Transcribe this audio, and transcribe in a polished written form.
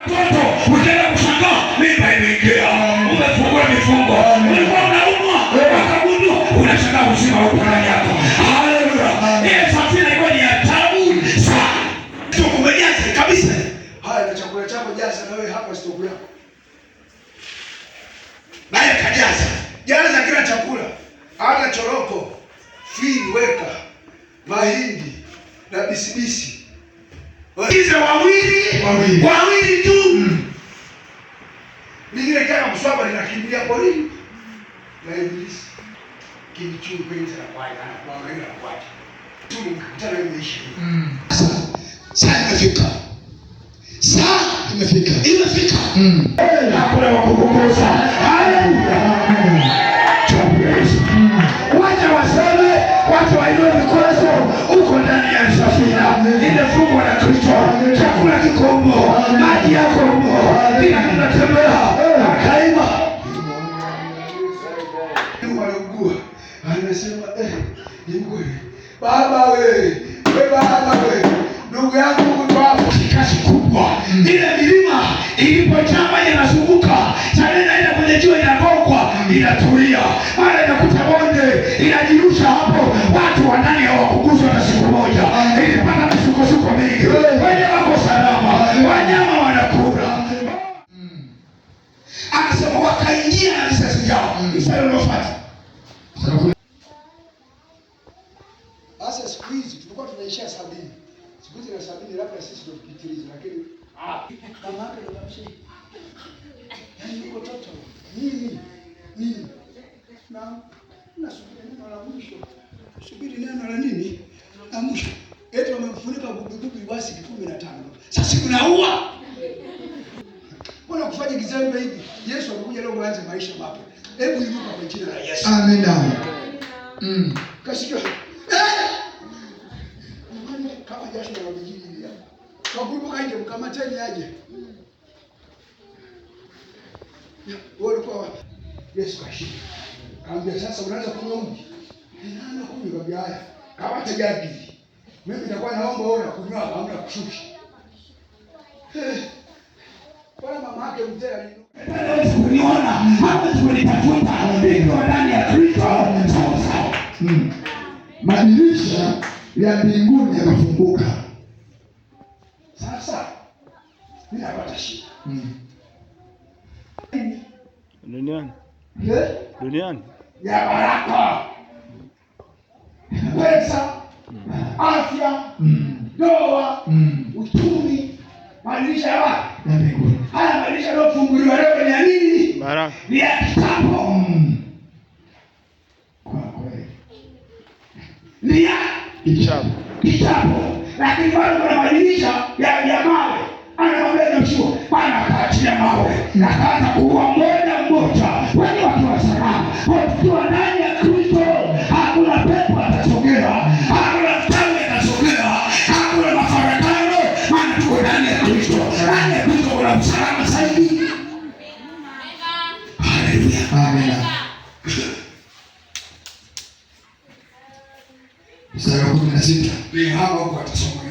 Mtoto ukienda kushangaa mimba imeingia, umefungua mifungo, ulikuwa unaumwa, wakagundua, unashangaa uzima uko ndani yako. Haleluya! Ile safina ilikuwa ni ya tabu sana. Tukumejaza kabisa. Haya, na chakula chako jaza na wewe hapa stoku yako. Naye kajaza. Jaza kila chakula. Hata choroko, fili weka, mahindi na bisibisi. Hizo wawili tu. Lingine kama mswaba linakimbilia porini. Na ibilisi. Kilichuu penzi la kwai na kuangalia na kwake. Tu mkutana imeisha. Saa imefika. Imefika. Hakuna wakukukosa. Haleluya. Wacha waseme, watu wainue mikono, uko ndani ya safina. Ile fungu la Kristo, chakula kiko humo, maji yako humo, kila kitu kinatembea. Akaima. Wanaugua. Anasema ni kweli. Baba we, ndugu yangu mtwapo kasi kubwa. Ile milima ilipojaa maji yanazunguka, sasa inaenda kwenye jiwe inagongwa, inatulia. Mara inakuta bonde, inajirusha hapo. Watu wa ndani hawakuguswa hata siku moja. Ilipata misukosuko mingi. Wenye wako salama, wanyama wanakula. Anasema wakaingia na risasi zao. Mstari unaofuata. Sasa siku hizi tulikuwa tunaishia 70. Siku hizi na 70 labda sisi ndio tukitiliza, lakini kama hapa ndo kamshi. Yaani niko toto. Nini? Na nasubiri neno la mwisho. Subiri neno la nini? La mwisho. Eti wamemfunika bubububu basi 15. Sasa kunaua. Mbona kufanya kizembe hivi? Yesu amekuja leo kuanza maisha mapya. Hebu inuka kwa jina la Yesu. Amina. Kashika. Kama jasho la vijiji hivi. Kwa kuibuka nje mkamateni aje. Wewe kwa Yesu kashika. Kaambia sasa unaanza kunywa uji. Nani kunywa kabla haya? Kama tajadi. Mimi nitakuwa naomba wewe kunywa hamna kushusha. Bwana mama yake mzee Uniona hapa tunitafuta ndio ndani ya Kristo sawa. Madirisha ya mbinguni yanafunguka. Sasa mimi napata shida. Duniani Ya baraka. Pesa, afya, ndoa, uchumi, madirisha ya wapi? Ya mbinguni. Haya madirisha ndio funguliwa leo ni ya nini? baraka. Ni ya kitabu. Kwa kweli. Ni ya Kitabu. Lakini bado kuna madirisha ya mawe. Anamwambia Joshua, Bwana akaachilia mawe na akaanza kuua mmoja. Wale watu wa salama. Wakiwa ndani ya Kristo, hakuna pepo atasogea, hakuna mchawi atasogea, hakuna mafarakano, maana tuko ndani ya Kristo. Ndani ya Kristo kuna usalama zaidi. Haleluya. Amina. Mstari wa 16. ni hapo kwa tasoma